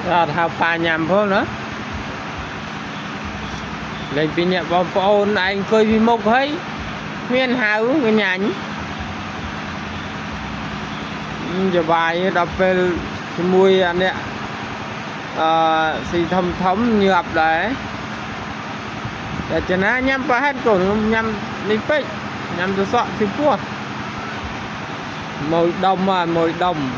thao pa nhầm phố nữa lên pin nhẹ bom ôn anh coi vi mốc thấy miền hào cái nhánh giờ bài đọc về mùi anh ạ xì thấm thấm như ập đấy để cho nó nhắm vào hết cùng nhắm đi pích nhắm cho sọ thì cua mồi đồng mà mồi đồng